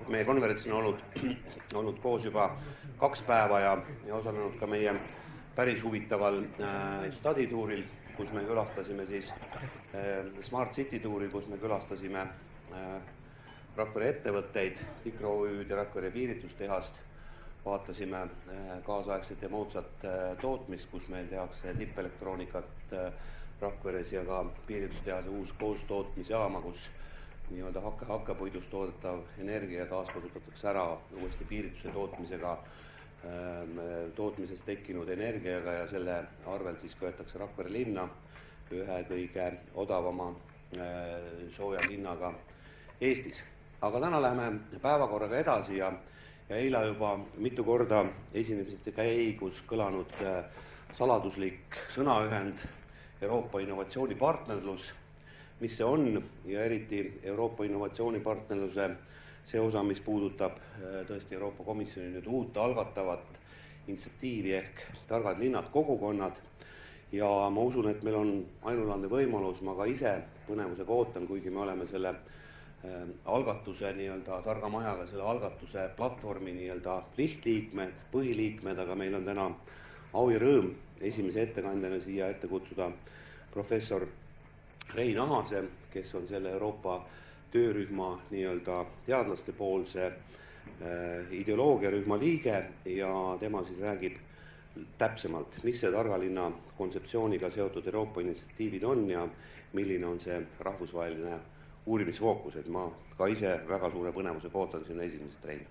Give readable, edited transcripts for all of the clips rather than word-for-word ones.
meie konverentsil on olnud koos juba 2 päeva ja osalenud ka meie päris huvitaval stadituuril, kus me külastasime siis Smart City tuuril, kus me külastasime Rakvere ettevõtteid, Tikro OÜ-d ja Rakvere piiritustehast, vaatasime kaasaegset ja moodsat tootmist, kus meil tehakse tippelektroonikat Rakveres ja ka piiritustehase uus koostootmisjaama, kus nii-öelda hakkepuidust toodetav energia taaskasutatakse ära uuesti piirituse tootmises tekkinud energiaga ja selle arvelt siis köetakse Rakvere linna ühe kõige odavama sooja hinnaga Eestis. Aga täna läheme päevakorraga edasi ja eile juba mitu korda esinemisete käigus kõlanud saladuslik sõnaühend Euroopa innovatsioonipartnerlus, mis see on ja eriti Euroopa innovatsioonipartnerluse see osa, mis puudutab tõesti Euroopa Komisjoni nüüd uut algatavat initsiatiivi ehk targad linnad, kogukonnad. Ja ma usun, et meil on ainulaadne võimalus, ma ka ise põnevusega ootan, kuigi me oleme selle algatuse nii-öelda targa majaga, selle algatuse platvormi nii-öelda lihtliikmed, põhiliikmed, aga meil on täna au ja rõõm esimese ettekandjana siia ette kutsuda professor Rein Ahase, kes on selle Euroopa töörühma nii-öelda teadlaste poolse ideoloogiarühma liige ja tema siis räägib täpsemalt, mis see targa linna kontseptsiooniga seotud Euroopa initsiatiivid on ja milline on see rahvusvaheline uurimisfookus, et ma ka ise väga suure põnevusega ootan sinna esimesest Rein.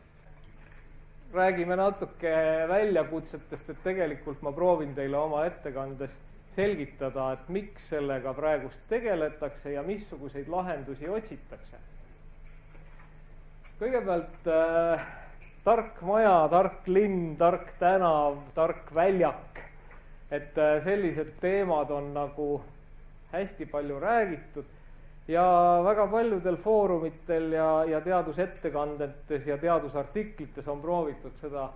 Räägime natuke väljakutsetest, et tegelikult ma proovin teile oma ettekandes selgitada, et miks sellega praegust tegeletakse ja missuguseid lahendusi otsitakse. Kõigepealt tark maja, tark linn, tark tänav, tark väljak. Et sellised teemad on nagu hästi palju räägitud ja väga paljudel foorumitel ja teadusettekandetes ja teadusartiklites on proovitud seda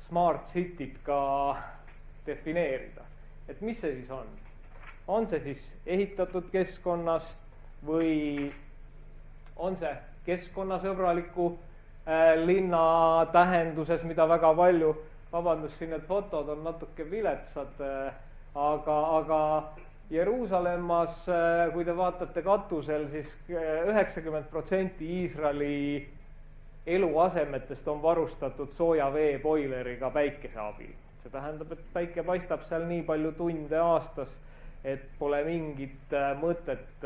Smart Cityt ka defineerida. Et mis see siis on? On see siis ehitatud keskkonnast või on see keskkonnasõbraliku linna tähenduses, mida väga palju, vabandust, siin need fotod on natuke viletsad, aga Jeruusalemmas, kui te vaatate katusel, siis 90% Iisraeli eluasemetest on varustatud sooja veepoileriga päikese abil. See tähendab, et päike paistab seal nii palju tunde aastas, et pole mingit mõtet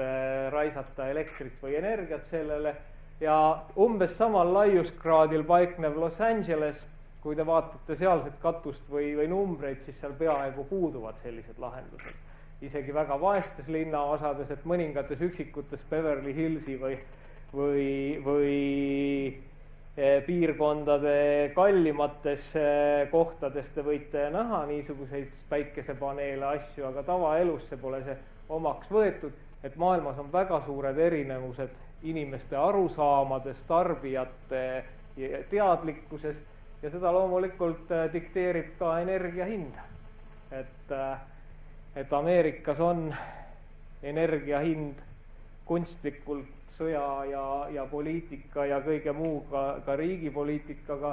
raisata elektrit või energiat sellele. Ja umbes samal laiuskraadil paiknev Los Angeles, kui te vaatate sealset katust või numbreid, siis seal peaaegu puuduvad sellised lahendused. Isegi väga vaestes linnaosades, et mõningates üksikutes Beverly Hillsi või piirkondade kallimates kohtades te võite näha niisuguseid päikesepaneele asju, aga tavaelus see pole see omaks võetud, et maailmas on väga suured erinevused inimeste arusaamades, tarbijate teadlikkuses ja seda loomulikult dikteerib ka energia hind. Et Ameerikas on energia hind kunstlikult sõja ja poliitika ja kõige muu ka riigipoliitikaga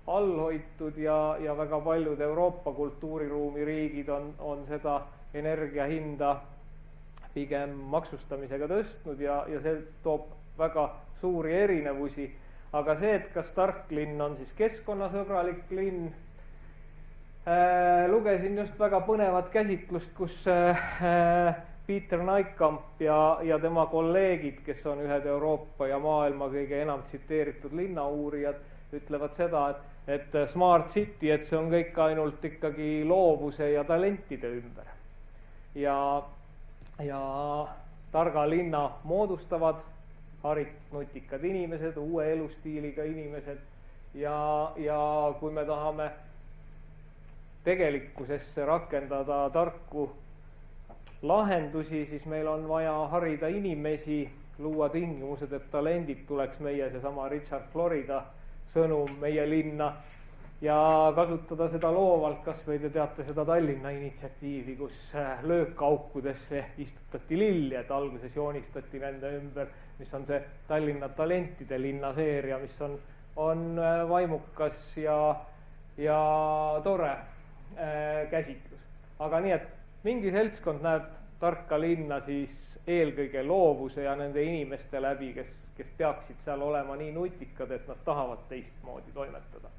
allhoitud ja väga paljud Euroopa kultuuriruumi riigid on seda energia hinda pigem maksustamisega tõstnud ja see toob väga suuri erinevusi. Aga see, et kas tark linn on siis keskkonnasõbralik linn, lugesin just väga põnevat käsitlust, kus Peter Neikamp ja tema kolleegid, kes on ühed Euroopa ja maailma kõige enam tsiteeritud linnauurijad, ütlevad seda, et Smart City, et see on kõik ainult ikkagi loovuse ja talentide ümber. Ja targa linna moodustavad haritud nutikad inimesed, uue elustiiliga inimesed ja kui me tahame tegelikkusesse rakendada tarku lahendusi, siis meil on vaja harida inimesi, luua tingimused, et talendid tuleks meie seesama Richard Florida sõnum meie linna ja kasutada seda loovalt, kas või te teate seda Tallinna initsiatiivi, kus löökaukudesse istutati lilli, et alguses joonistati nende ümber, mis on see Tallinna talentide linna seeria, mis on on vaimukas ja tore käsitlus. Aga nii, et mingi seltskond näeb tarka linna siis eelkõige loovuse ja nende inimeste läbi, kes peaksid seal olema nii nutikad, et nad tahavad teistmoodi toimetada.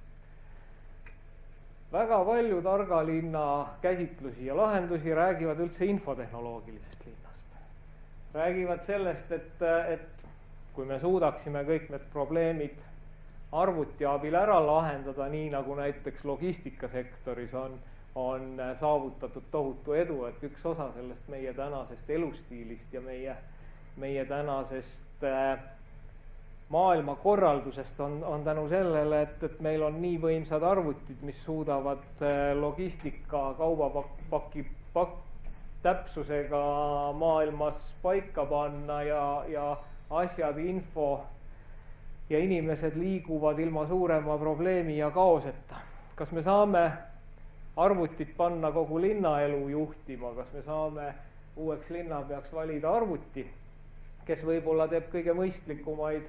Väga palju targa linna käsitlusi ja lahendusi räägivad üldse infotehnoloogilisest linnast. Räägivad sellest, et kui me suudaksime kõik need probleemid arvuti abil ära lahendada, nii nagu näiteks logistikasektoris on saavutatud tohutu edu, et üks osa sellest meie tänasest elustiilist ja meie tänasest maailmakorraldusest on tänu sellele, et meil on nii võimsad arvutid, mis suudavad logistika kaubapaki täpsusega maailmas paika panna ja asjad, info ja inimesed liiguvad ilma suurema probleemi ja kaoseta. Kas me saame arvutit panna kogu linnaelu juhtima, kas me saame uueks linnapeaks valida arvuti, kes võib-olla teeb kõige mõistlikumaid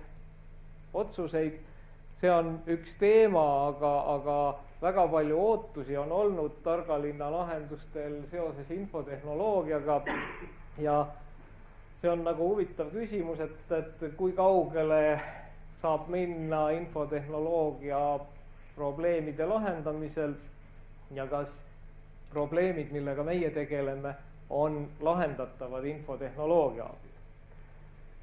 otsuseid, see on üks teema, aga väga palju ootusi on olnud targa linna lahendustel seoses infotehnoloogiaga ja see on nagu huvitav küsimus, et kui kaugele saab minna infotehnoloogia probleemide lahendamisel ja kas probleemid, millega meie tegeleme, on lahendatavad infotehnoloogia abil.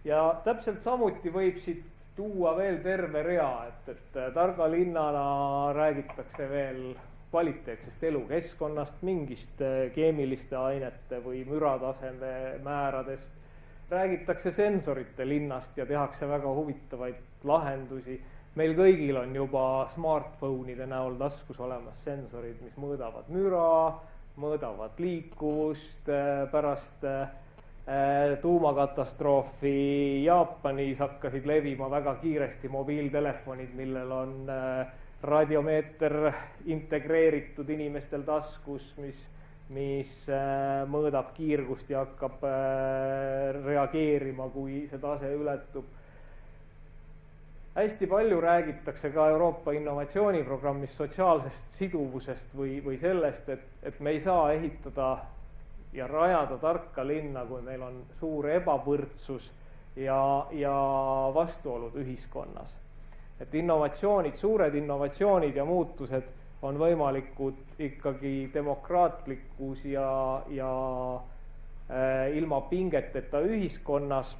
Ja täpselt samuti võib siit tuua veel terve rea, et targa linnana räägitakse veel kvaliteetsest elukeskkonnast, mingist keemiliste ainete või mürataseme määradest, räägitakse sensorite linnast ja tehakse väga huvitavaid lahendusi. Meil kõigil on juba smartphone'ide näol taskus olemas sensorid, mis mõõdavad müra, mõõdavad liikuvust. Pärast tuumakatastroofi Jaapanis hakkasid levima väga kiiresti mobiiltelefonid, millel on radiomeeter integreeritud inimestel taskus, mis mõõdab kiirgust ja hakkab reageerima, kui see tase ületub. Hästi palju räägitakse ka Euroopa innovatsiooniprogrammis sotsiaalsest siduvusest või sellest, et me ei saa ehitada ja rajada tarka linna, kui meil on suur ebavõrdsus ja vastuolud ühiskonnas. Et innovatsioonid, suured innovatsioonid ja muutused on võimalikud ikkagi demokraatlikus ja ilma pingeteta ühiskonnas.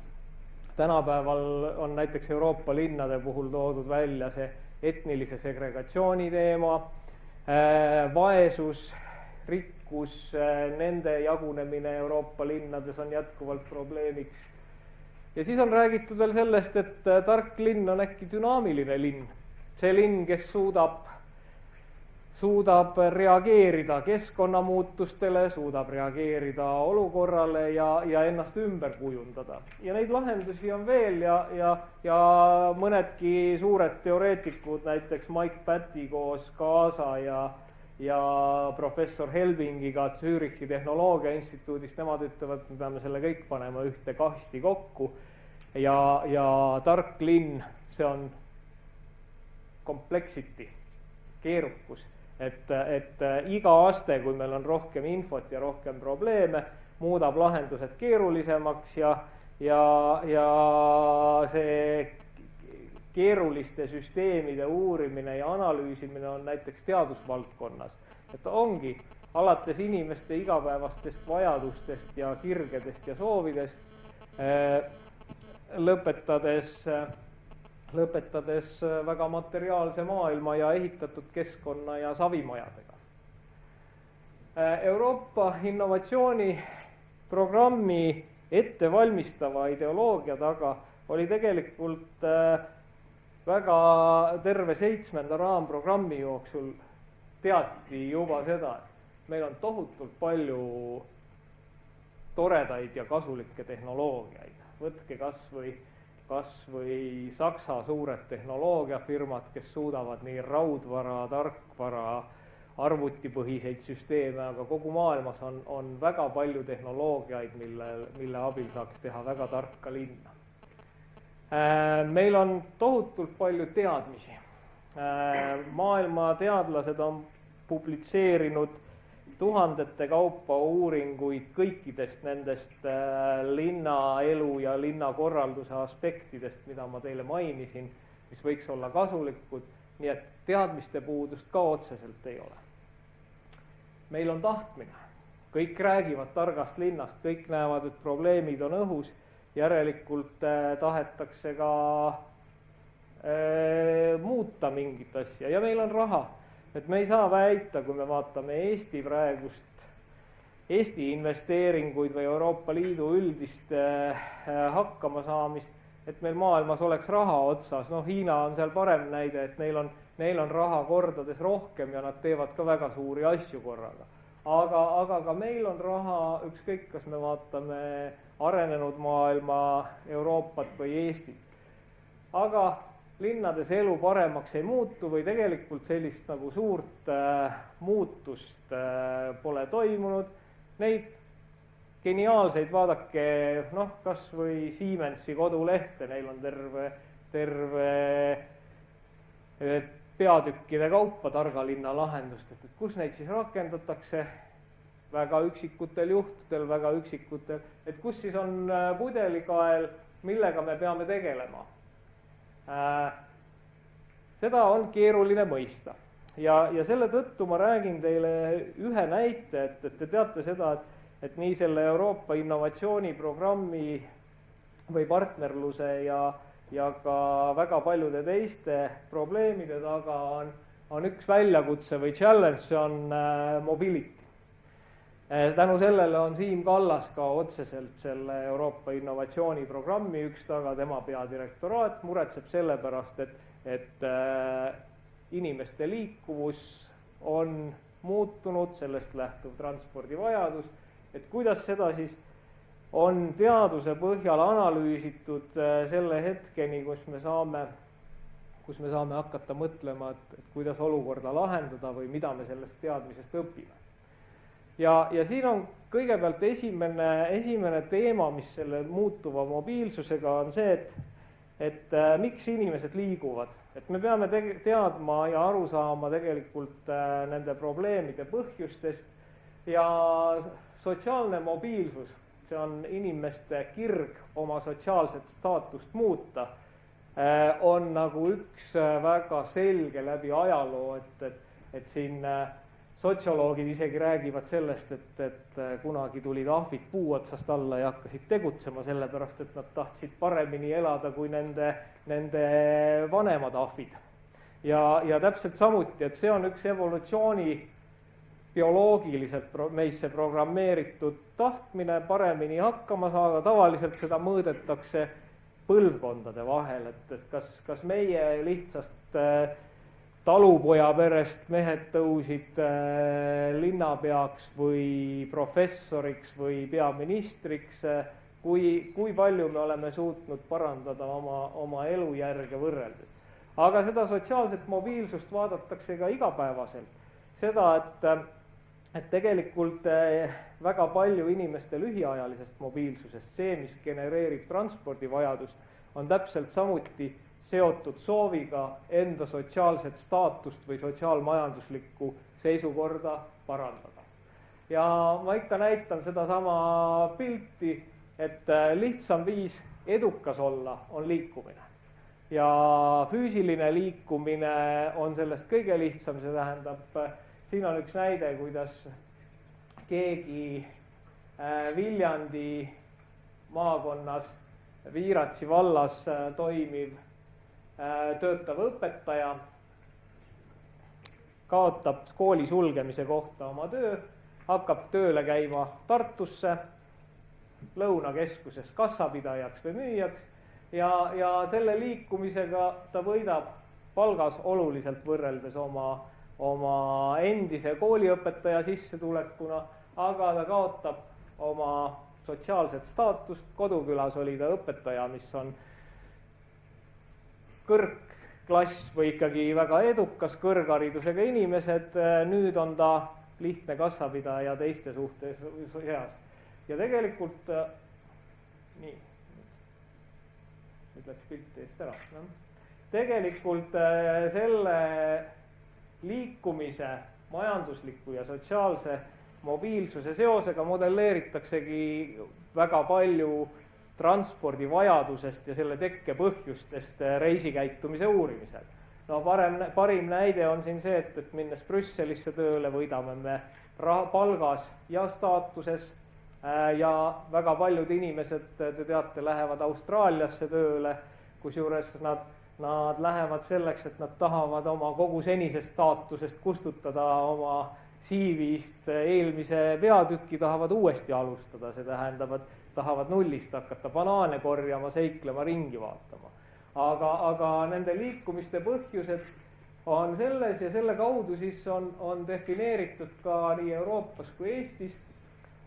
Tänapäeval on näiteks Euroopa linnade puhul toodud välja see etnilise segregatsiooni teema, vaesus, rikkus, nende jagunemine Euroopa linnades on jätkuvalt probleemiks. Ja siis on räägitud veel sellest, et tark linn on äkki dünaamiline linn. See linn, kes suudab reageerida keskkonnamuutustele, suudab reageerida olukorrale ja ennast ümber kujundada. Ja neid lahendusi on veel ja mõnedki suured teoreetikud, näiteks Mike Batty koos Kaasa ja professor Helbingiga Zürichi tehnoloogia instituudist, nemad ütlevad, et me peame selle kõik panema ühte kasti kokku ja tark linn, see on complexity, keerukus. Et iga aste, kui meil on rohkem infot ja rohkem probleeme, muudab lahendused keerulisemaks ja see keeruliste süsteemide uurimine ja analüüsimine on näiteks teadusvaldkonnas. Et ongi alates inimeste igapäevastest vajadustest ja kirgedest ja soovidest, lõpetades väga materiaalse maailma ja ehitatud keskkonna ja savimajadega. Euroopa innovatsiooniprogrammi ettevalmistava ideoloogia taga oli tegelikult väga terve 7. raamprogrammi jooksul teati juba seda, et meil on tohutult palju toredaid ja kasulikke tehnoloogiaid. Võtke kas või Saksa suured tehnoloogiafirmad, kes suudavad nii raudvara, tarkvara, arvutipõhiseid süsteeme, aga kogu maailmas on väga palju tehnoloogiaid, mille abil saaks teha väga tarka linna. Meil on tohutult palju teadmisi Maailma teadlased on publitseerinud tuhandete kaupa uuringuid kõikidest nendest linnaelu ja linnakorralduse aspektidest, mida ma teile mainisin, mis võiks olla kasulikud, nii et teadmiste puudust ka otseselt ei ole. Meil on tahtmine, kõik räägivad targast linnast, kõik näevad, et probleemid on õhus, järelikult tahetakse ka muuta mingit asja ja meil on raha. Et me ei saa väita, kui me vaatame Eesti investeeringuid või Euroopa Liidu üldist hakkama saamist, et meil maailmas oleks raha otsas. Hiina on seal parem näide, et neil on raha kordades rohkem ja nad teevad ka väga suuri asju korraga. Aga ka meil on raha, ükskõik kas me vaatame arenenud maailma, Euroopat või Eestit. Aga linnades elu paremaks ei muutu või tegelikult sellist nagu suurt muutust pole toimunud. Neid geniaalseid, vaadake, kas või Siemensi kodulehte, neil on terve peatükkide kaupa targa linna lahendust, et kus neid siis rakendatakse, väga üksikutel juhtudel, väga üksikutel, et kus siis on pudelikael, millega me peame tegelema. Seda on keeruline mõista ja selle tõttu ma räägin teile ühe näite, et te teate seda, et nii selle Euroopa innovatsiooniprogrammi või partnerluse ja ka väga paljude teiste probleemide taga on üks väljakutse või challenge, see on mobility. Tänu sellele on Siim Kallas ka otseselt selle Euroopa innovatsiooniprogrammi üks taga, tema peadirektoraat muretseb selle pärast, et inimeste liikuvus on muutunud, sellest lähtuv transpordivajadus, et kuidas seda siis on teaduse põhjal analüüsitud selle hetkeni, kus me saame hakata mõtlema, et kuidas olukorda lahendada või mida me sellest teadmisest õpime. Ja siin on kõigepealt esimene teema, mis selle muutuva mobiilsusega on see, et miks inimesed liiguvad. Et me peame teadma ja aru saama tegelikult nende probleemide põhjustest ja sotsiaalne mobiilsus, see on inimeste kirg oma sotsiaalset staatust muuta, on nagu üks väga selge läbi ajaloo, et siin sotsioloogid isegi räägivad sellest, et kunagi tulid ahvid puu otsast alla ja hakkasid tegutsema sellepärast, et nad tahtsid paremini elada kui nende vanemad ahvid. Ja täpselt samuti, et see on üks evolutsiooni bioloogiliselt meisse programmeeritud tahtmine paremini hakkama saada, tavaliselt seda mõõdetakse põlvkondade vahel, et kas meie lihtsast talupoja perest mehed tõusid linnapeaks või professoriks või peaministriks, kui palju me oleme suutnud parandada oma elujärge võrreldes. Aga seda sotsiaalset mobiilsust vaadatakse ka igapäevaselt. Seda, et tegelikult väga palju inimeste lühiajalisest mobiilsusest, see, mis genereerib transpordivajadust, on täpselt samuti seotud sooviga enda sotsiaalset staatust või sotsiaalmajanduslikku seisukorda parandada. Ja ma ikka näitan sedasama pilti, et lihtsam viis edukas olla on liikumine. Ja füüsiline liikumine on sellest kõige lihtsam, see tähendab, siin on üks näide, kuidas keegi Viljandi maakonnas Viiratsi vallas toimiv töötav õpetaja kaotab kooli sulgemise kohta oma töö, hakkab tööle käima Tartusse, Lõunakeskuses kassapidajaks või müüjaks ja selle liikumisega ta võidab palgas oluliselt võrreldes oma endise kooliõpetaja sissetulekuna, aga ta kaotab oma sotsiaalset staatust. Kodukülas oli ta õpetaja, mis on kõrgklass või ikkagi väga edukas kõrgharidusega inimesed, nüüd on ta lihtne kassapidaja teiste suhtes heas. Ja tegelikult, nii, nüüd läks pilt eest ära. tegelikult selle liikumise majandusliku ja sotsiaalse mobiilsuse seosega modelleeritaksegi väga palju transpordivajadusest ja selle tekke põhjustest reisikäitumise uurimisel. No parim näide on siin see, et minnes Brüsselisse tööle võidame me palgas ja staatuses ja väga paljud inimesed, te teate, lähevad Austraaliasse tööle, kusjuures nad lähevad selleks, et nad tahavad oma kogu senisest staatusest kustutada oma CV-st eelmise peatüki, tahavad uuesti alustada, see tähendab, et tahavad nullist hakata banaane korjama, seiklema, ringi vaatama. Aga nende liikumiste põhjused on selles ja selle kaudu siis on defineeritud ka nii Euroopas kui Eestis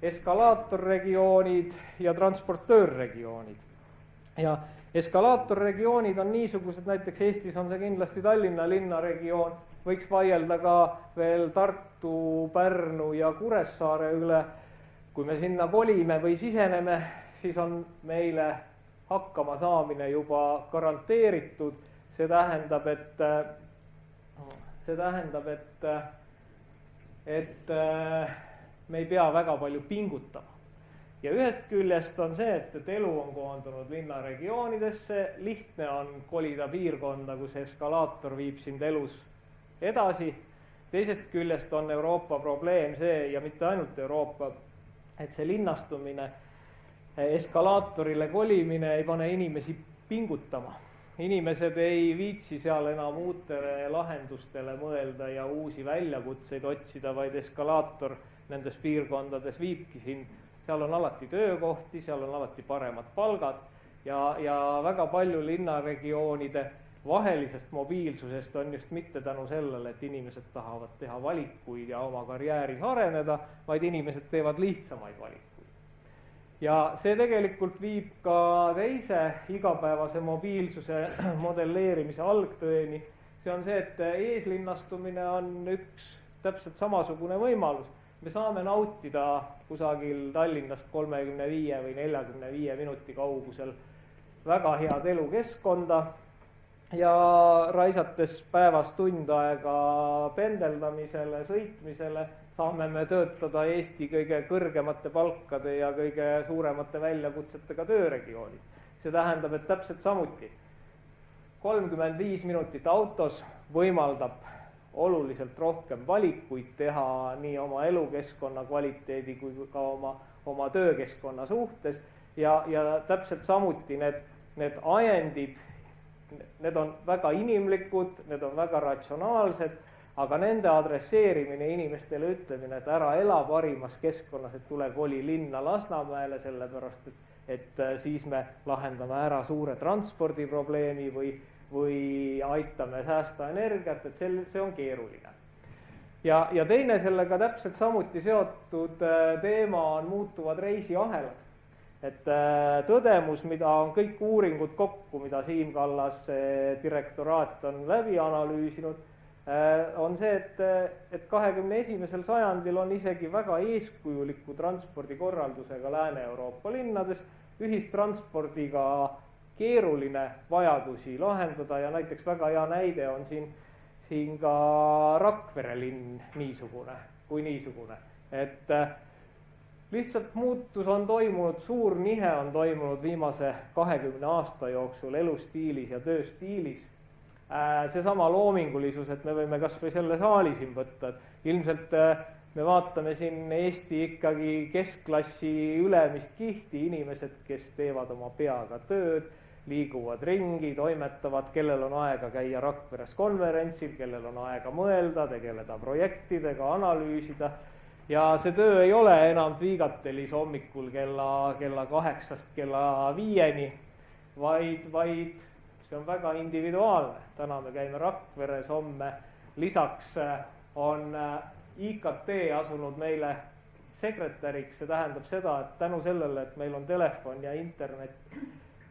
eskalaatorregioonid ja transportöörregioonid. Ja eskalaatorregioonid on niisugused, näiteks Eestis on see kindlasti Tallinna linnaregioon, võiks vaielda ka veel Tartu, Pärnu ja Kuressaare üle. Kui me sinna kolime või siseneme, siis on meile hakkama saamine juba garanteeritud. See tähendab, et me ei pea väga palju pingutama. Ja ühest küljest on see, et elu on koondunud linnaregioonidesse, lihtne on kolida piirkonda, kus eskalaator viib sind elus edasi. Teisest küljest on Euroopa probleem see, ja mitte ainult Euroopa, et see linnastumine, eskalaatorile kolimine ei pane inimesi pingutama. Inimesed ei viitsi seal enam uutele lahendustele mõelda ja uusi väljakutseid otsida, vaid eskalaator nendes piirkondades viibki sind. Seal on alati töökohti, seal on alati paremad palgad ja väga palju linnaregioonide vahelisest mobiilsusest on just mitte tänu sellele, et inimesed tahavad teha valikuid ja oma karjääris areneda, vaid inimesed teevad lihtsamaid valikuid. Ja see tegelikult viib ka teise igapäevase mobiilsuse modelleerimise algtõeni. See on see, et eeslinnastumine on üks täpselt samasugune võimalus. Me saame nautida kusagil Tallinnast 35 või 45 minuti kaugusel väga head elukeskkonda ja raisates päevas tund aega pendeldamisele, sõitmisele, saame me töötada Eesti kõige kõrgemate palkade ja kõige suuremate väljakutsetega tööregioonid. See tähendab, et täpselt samuti 35 minutit autos võimaldab oluliselt rohkem valikuid teha nii oma elukeskkonna kvaliteedi kui ka oma töökeskkonna suhtes ja täpselt samuti need ajendid, need on väga inimlikud, need on väga ratsionaalsed, aga nende adresseerimine inimestele ütlemine, et ära ela parimas keskkonnas, et tule koli linna Lasnamäele, sellepärast et siis me lahendame ära suure transpordiprobleemi või aitame säästa energiat, et see on keeruline. Ja teine sellega täpselt samuti seotud teema on muutuvad reisiahelad. Et tõdemus, mida on kõik uuringud kokku, mida Siim Kallase direktoraat on läbi analüüsinud, on see, et 21. sajandil on isegi väga eeskujuliku transpordikorraldusega Lääne-Euroopa linnades ühistranspordiga keeruline vajadusi lahendada ja näiteks väga hea näide on siin ka Rakvere linn niisugune. Et lihtsalt muutus on toimunud, suur nihe on toimunud viimase 20 aasta jooksul elustiilis ja tööstiilis. Seesama loomingulisus, et me võime kas või selle saali siin võtta, et ilmselt me vaatame siin Eesti ikkagi keskklassi ülemist kihti, inimesed, kes teevad oma peaga tööd, liiguvad ringi, toimetavad, kellel on aega käia Rakveres konverentsil, kellel on aega mõelda, tegeleda projektidega, analüüsida. Ja see töö ei ole enam Viigatelis hommikul kella 8-st kella 5-ni, vaid see on väga individuaalne. Täna me käime Rakveres, homme lisaks on IKT asunud meile sekretäriks, see tähendab seda, et tänu sellele, et meil on telefon ja internet,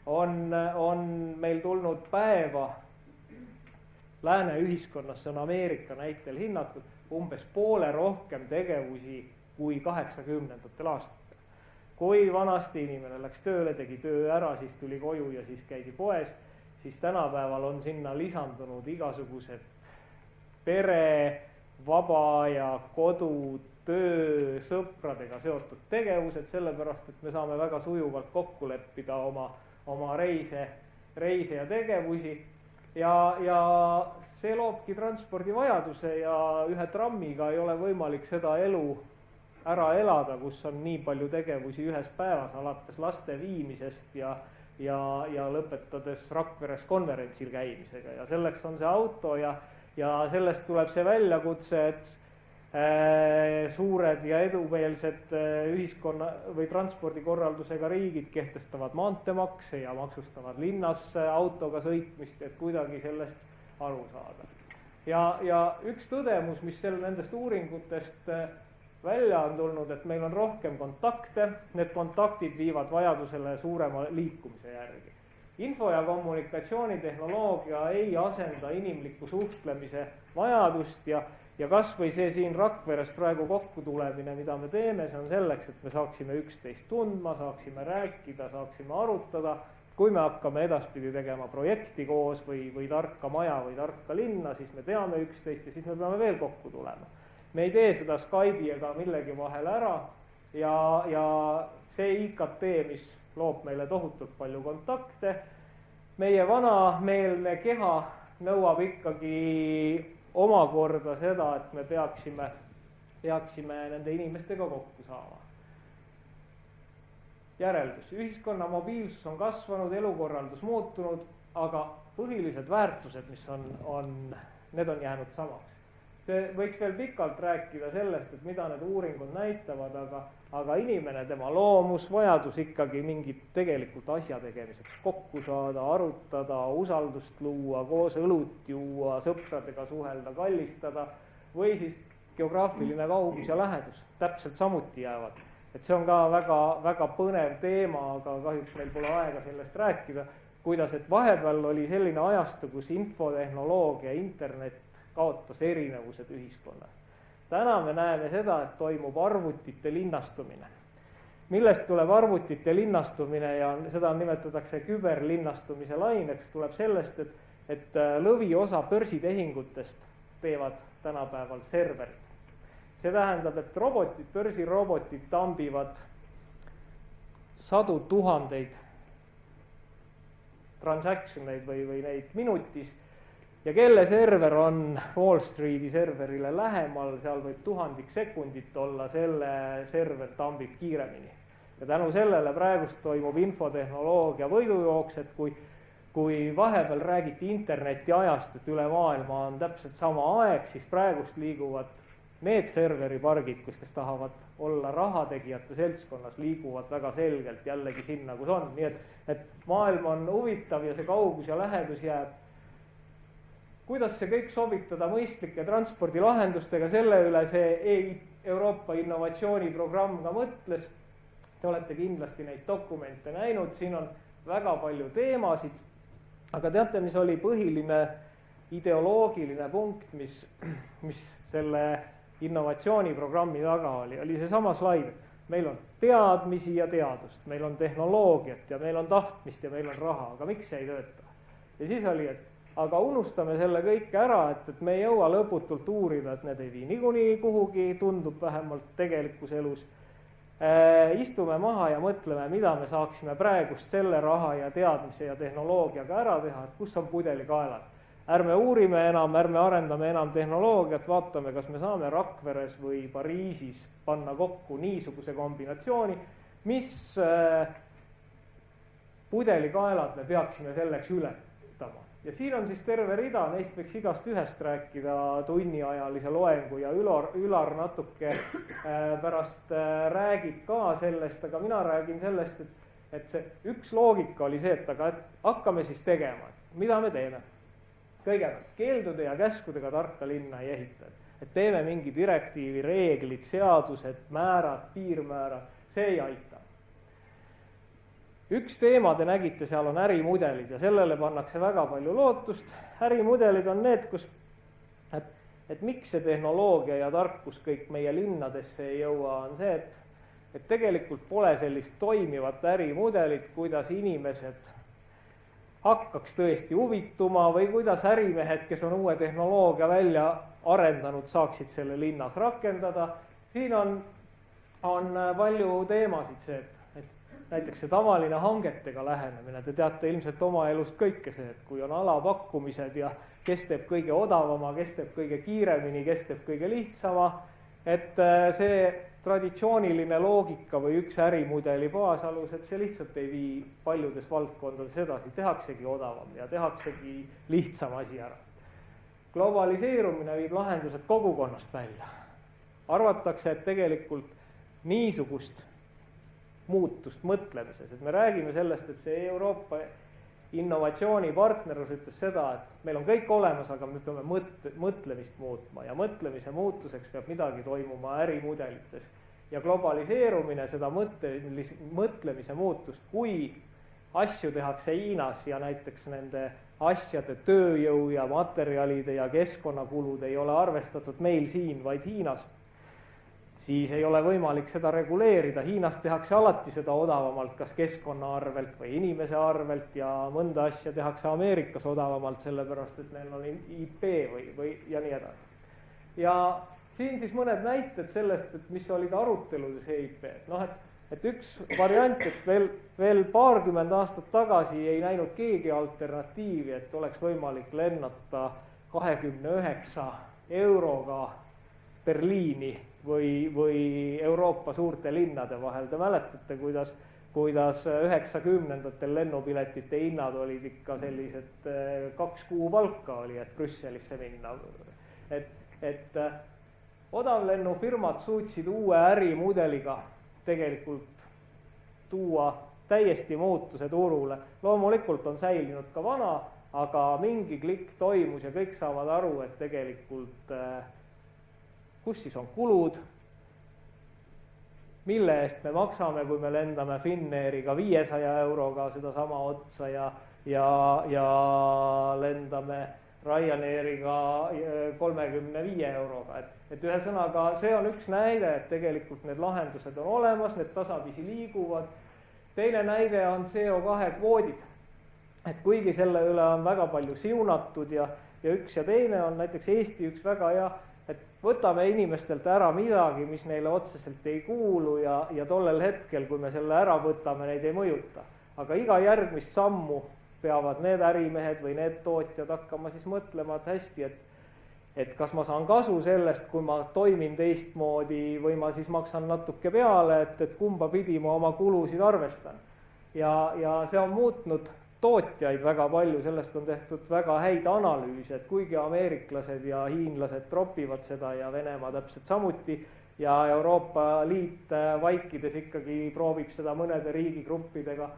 on meil tulnud päeva lääne ühiskonnas, see on Ameerika näitel hinnatud, umbes poole rohkem tegevusi kui 80ndatel aastatel. Kui vanasti inimene läks tööle, tegi töö ära, siis tuli koju ja siis käidi poes, siis tänapäeval on sinna lisandunud igasugused pere, vaba ja kodu, töö, sõpradega seotud tegevused, sellepärast et me saame väga sujuvalt kokku leppida oma reise ja tegevusi ja see loobki transpordivajaduse ja ühe trammiga ei ole võimalik seda elu ära elada, kus on nii palju tegevusi ühes päevas, alates laste viimisest ja lõpetades Rakveres konverentsil käimisega ja selleks on see auto ja sellest tuleb see väljakutse, et suured ja edumeelsed ühiskonna või transpordikorraldusega riigid kehtestavad maanteemakse ja maksustavad linnas autoga sõitmist, et kuidagi sellest aru saada. Ja üks tõdemus, mis nendest uuringutest välja on tulnud, et meil on rohkem kontakte, need kontaktid viivad vajadusele suurema liikumise järgi. Info- ja kommunikatsioonitehnoloogia ei asenda inimliku suhtlemise vajadust ja kas või see siin Rakveres praegu kokku tulemine, mida me teeme, see on selleks, et me saaksime üksteist tundma, saaksime rääkida, saaksime arutada. Kui me hakkame edaspidi tegema projekti koos või tarka maja või tarka linna, siis me teame üksteist ja siis me peame veel kokku tulema. Me ei tee seda Skype'i ega millegi vahel ära ja see IKT, mis loob meile tohutult palju kontakte, meie vanameelne keha nõuab ikkagi omakorda seda, et me peaksime nende inimestega kokku saama. Järeldus. Ühiskonna mobiilsus on kasvanud, elukorraldus muutunud, aga põhilised väärtused, mis need on jäänud samaks. Võiks veel pikalt rääkida sellest, et mida need uuringud näitavad, aga inimene, tema loomus, vajadus ikkagi mingit tegelikult asja tegemiseks kokku saada, arutada, usaldust luua, koos õlut juua, sõpradega suhelda, kallistada või siis geograafiline kaugus ja lähedus täpselt samuti jäävad. Et see on ka väga põnev teema, aga kahjuks meil pole aega sellest rääkida, kuidas et vahepeal oli selline ajastu, kus infotehnoloogia, internet kaotas erinevused ühiskonnas. Täna me näeme seda, et toimub arvutite linnastumine. Millest tuleb arvutite linnastumine ja seda nimetatakse küberlinnastumise laineks, tuleb sellest, et lõviosa börsitehingutest teevad tänapäeval serverid. See tähendab, et börsirobotid tambivad sadu tuhandeid transactioneid või neid minutis ja kelle server on Wall Streeti serverile lähemal, seal võib 1000 sekundit olla, selle server tambib kiiremini. Ja tänu sellele praegust toimub infotehnoloogia võidujooks, et kui vahepeal räägiti interneti ajast, et üle maailma on täpselt sama aeg, siis praegust liiguvad need serveripargid, kes tahavad olla rahategijate seltskonnas, liiguvad väga selgelt jällegi sinna, kus on. Nii et maailm on huvitav ja see kaugus ja lähedus jääb. Kuidas see kõik sobitada mõistlike transpordilahendustega, selle üle see Euroopa innovatsiooniprogramm ka mõtles. Te olete kindlasti neid dokumente näinud, siin on väga palju teemasid, aga teate, mis oli põhiline ideoloogiline punkt, mis selle innovatsiooniprogrammi taga oli seesama slaid. Meil on teadmisi ja teadust, meil on tehnoloogiat ja meil on tahtmist ja meil on raha, aga miks see ei tööta? Ja siis oli, et aga unustame selle kõike ära, et me ei jõua lõputult uurida, et need ei vii niikuinii kuhugi, tundub vähemalt tegelikus elus. Istume maha ja mõtleme, mida me saaksime praegust selle raha ja teadmise ja tehnoloogiaga ära teha, et kus on pudelikaelad. Ärme uurime enam, ärme arendame enam tehnoloogiat, vaatame, kas me saame Rakveres või Pariisis panna kokku niisuguse kombinatsiooni, mis pudelikaelad me peaksime selleks ületama. Ja siin on siis terve rida, neist võiks igast ühest rääkida tunniajalise loengu ja Ülar natuke pärast räägib ka sellest, aga mina räägin sellest, et see üks loogika oli see, et aga hakkame siis tegema, mida me teeme. Kõigepealt keeldude ja käskudega tarka linna ei ehita, et teeme mingi direktiivi, reeglid, seadused, määrad, piirmäärad, see ei aita. Üks teema te nägite, seal on ärimudelid ja sellele pannakse väga palju lootust. Ärimudelid on need, et miks see tehnoloogia ja tarkus kõik meie linnadesse ei jõua, on see, et tegelikult pole sellist toimivat ärimudelit, kuidas inimesed hakkaks tõesti huvituma või kuidas ärimehed, kes on uue tehnoloogia välja arendanud, saaksid selle linnas rakendada. Siin on palju teemasid see, et näiteks see tavaline hangetega lähenemine, te teate ilmselt oma elust kõike see, et kui on alapakkumised ja kes teeb kõige odavama, kes teeb kõige kiiremini, kes teeb kõige lihtsama, et see traditsiooniline loogika või üks ärimudeli baasalus, et see lihtsalt ei vii paljudes valdkondades edasi, tehaksegi odavam ja tehaksegi lihtsam asi ära. Globaliseerumine viib lahendused kogukonnast välja. Arvatakse, et tegelikult niisugust muutust mõtlemises, et me räägime sellest, et see Euroopa innovatsioonipartnerlus ütles seda, et meil on kõik olemas, aga me peame mõtlemist muutma ja mõtlemise muutuseks peab midagi toimuma ärimudelites. Ja globaliseerumine seda mõtlemise muutust, kui asju tehakse Hiinas ja näiteks nende asjade tööjõu ja materjalide ja keskkonnakulud ei ole arvestatud meil siin, vaid Hiinas, siis ei ole võimalik seda reguleerida. Hiinas tehakse alati seda odavamalt, kas keskkonna arvelt või inimese arvelt ja mõnda asja tehakse Ameerikas odavamalt, sellepärast et neil on IP või ja nii edasi. Ja siin siis mõned näited sellest, et mis olid aruteludes EIP. Noh, et üks variant, et veel paarkümmend aastat tagasi ei näinud keegi alternatiivi, et oleks võimalik lennata 29 euroga Berliini või Euroopa suurte linnade vahel. Te mäletate, kuidas 90-ndatel lennupiletite hinnad olid ikka sellised 2 kuupalka oli, et Brüsselisse minna. Et odavlennufirmad suutsid uue ärimudeliga tegelikult tuua täiesti muutuse turule. Loomulikult on säilinud ka vana, aga mingi klikk toimus ja kõik saavad aru, et tegelikult kus siis on kulud, mille eest me maksame, kui me lendame Finnairiga 500 euroga seda sama otsa ja lendame Ryanairiga 35 euroga. Et ühesõnaga see on üks näide, et tegelikult need lahendused on olemas, need tasapisi liiguvad. Teine näide on CO2 kvoodid. Et kuigi selle üle on väga palju siunatud ja üks ja teine on näiteks Eesti üks väga hea, et võtame inimestelt ära midagi, mis neile otseselt ei kuulu ja tollel hetkel, kui me selle ära võtame, neid ei mõjuta. Aga iga järgmist sammu peavad need ärimehed või need tootjad hakkama siis mõtlema, et hästi, et kas ma saan kasu sellest, kui ma toimin teistmoodi või ma siis maksan natuke peale, et kumba pidi ma oma kulusid arvestan. Ja see on muutnud tootjaid väga palju, sellest on tehtud väga häid analüüse, et kuigi ameeriklased ja hiinlased tropivad seda ja Venemaa täpselt samuti ja Euroopa Liit vaikides ikkagi proovib seda mõnede riigigruppidega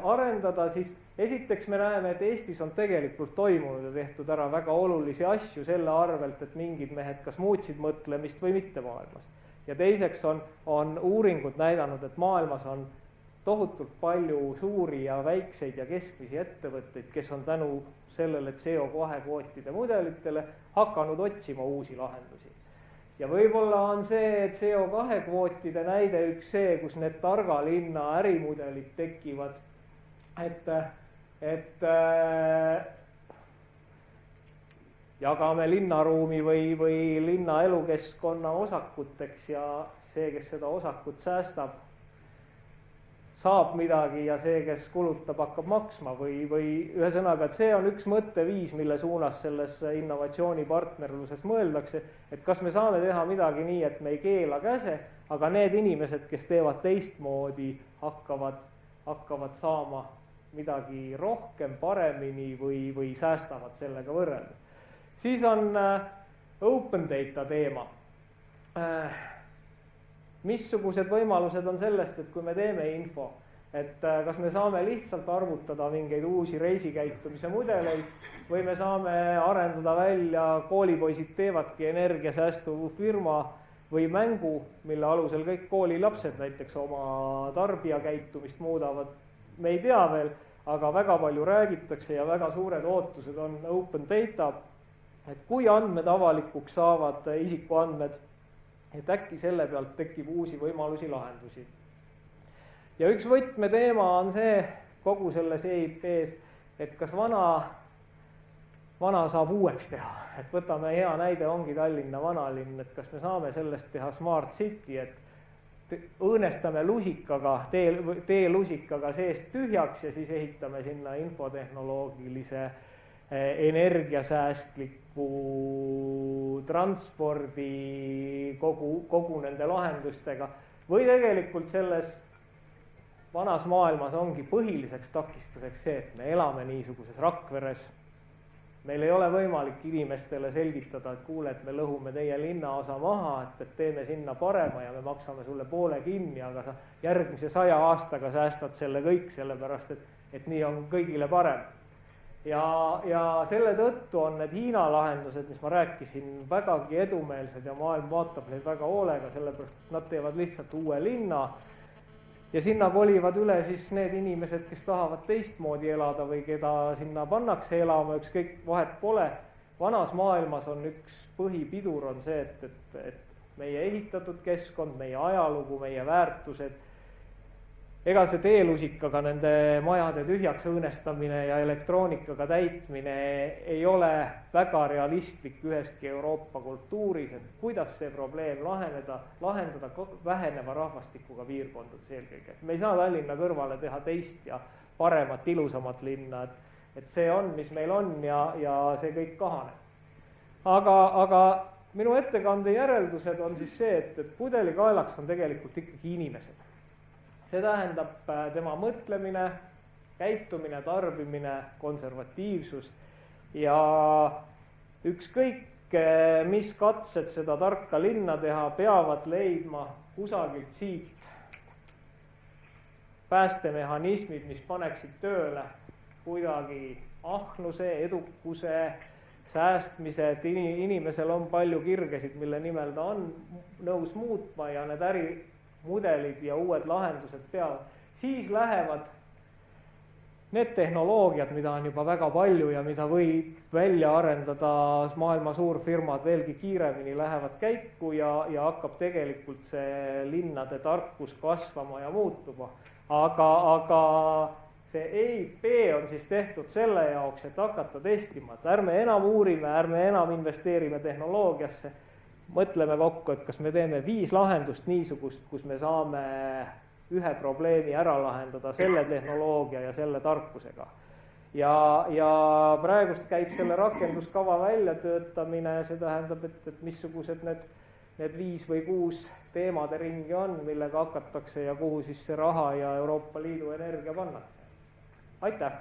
arendada, siis esiteks me näeme, et Eestis on tegelikult toimunud ja tehtud ära väga olulisi asju selle arvelt, et mingid mehed kas muutsid mõtlemist või mitte maailmas. Ja teiseks on uuringud näidanud, et maailmas on tohutult palju suuri ja väikseid ja keskmisi ettevõtteid, kes on tänu sellele CO2 kvootide mudelitele hakanud otsima uusi lahendusi. Ja võib-olla on see CO2 kvootide näide üks see, kus need targa linna ärimudelid tekivad, et jagame linnaruumi või linna elukeskkonna osakuteks ja see, kes seda osakut säästab, saab midagi ja see, kes kulutab, hakkab maksma või ühesõnaga, et see on üks mõtteviis, mille suunas selles innovatsioonipartnerluses mõeldakse, et kas me saame teha midagi nii, et me ei keela käse, aga need inimesed, kes teevad teistmoodi, hakkavad saama midagi rohkem, paremini või säästavad sellega võrreldes. Siis on open data teema. Missugused võimalused on sellest, et kui me teeme info, et kas me saame lihtsalt arvutada mingeid uusi reisikäitumise mudeleid või me saame arendada välja, koolipoisid teevadki energiasäästu firma või mängu, mille alusel kõik koolilapsed näiteks oma tarbijakäitumist muudavad. Me ei tea veel, aga väga palju räägitakse ja väga suured ootused on open data, et kui andmed avalikuks saavad, isikuandmed, et äkki selle pealt tekib uusi võimalusi, lahendusi. Ja üks võtmeteema on see kogu selles EIP-s, et kas vana saab uueks teha, et võtame hea näide ongi Tallinna vanalinn, et kas me saame sellest teha smart city, et õõnestame lusikaga, teelusikaga seest tühjaks ja siis ehitame sinna infotehnoloogilise energiasäästliku transpordi kogu nende lahendustega. Või tegelikult selles vanas maailmas ongi põhiliseks takistuseks see, et me elame niisuguses Rakveres. Meil ei ole võimalik inimestele selgitada, et kuule, et me lõhume teie linnaosa maha, et teeme sinna parema ja me maksame sulle poole kinni, aga sa järgmise 100 aastaga säästad selle kõik, sellepärast et nii on kõigile parem. Ja selle tõttu on need Hiina lahendused, mis ma rääkisin, vägagi edumeelsed ja maailm vaatab neid väga hoolega, sellepärast et nad teevad lihtsalt uue linna ja sinna kolivad üle siis need inimesed, kes tahavad teistmoodi elada või keda sinna pannakse elama, ükskõik vahet pole. Vanas maailmas on üks põhipidur on see, et meie ehitatud keskkond, meie ajalugu, meie väärtused, ega see teelusikaga nende majade tühjaks õõnestamine ja elektroonikaga täitmine ei ole väga realistlik üheski Euroopa kultuuris, et kuidas see probleem lahendada väheneva rahvastikuga piirkondades eelkõige. Me ei saa Tallinna kõrvale teha teist ja paremat, ilusamat linna, et see on, mis meil on ja see kõik kahaneb. Aga minu ettekande järeldused on siis see, et pudelikaelaks on tegelikult ikkagi inimesed. See tähendab tema mõtlemine, käitumine, tarbimine, konservatiivsus ja ükskõik mis katsed seda tarka linna teha, peavad leidma kusagilt siit päästemehhanismid, mis paneksid tööle kuidagi ahnuse, edukuse, säästmise, et inimesel on palju kirgesid, mille nimel ta on nõus muutma ja need ärimudelid ja uued lahendused peavad. Siis lähevad need tehnoloogiad, mida on juba väga palju ja mida võib välja arendada maailma suurfirmad veelgi kiiremini, lähevad käiku ja hakkab tegelikult see linnade tarkus kasvama ja muutuma. Aga see EIP on siis tehtud selle jaoks, et hakata testima, et ärme enam uurime, ärme enam investeerime tehnoloogiasse, mõtleme kokku, et kas me teeme 5 lahendust niisugust, kus me saame ühe probleemi ära lahendada selle tehnoloogia ja selle tarkusega. Ja praegust käib selle rakenduskava väljatöötamine, see tähendab, et missugused need 5 või 6 teemade ringi on, millega hakatakse ja kuhu siis see raha ja Euroopa Liidu energia pannakse. Aitäh!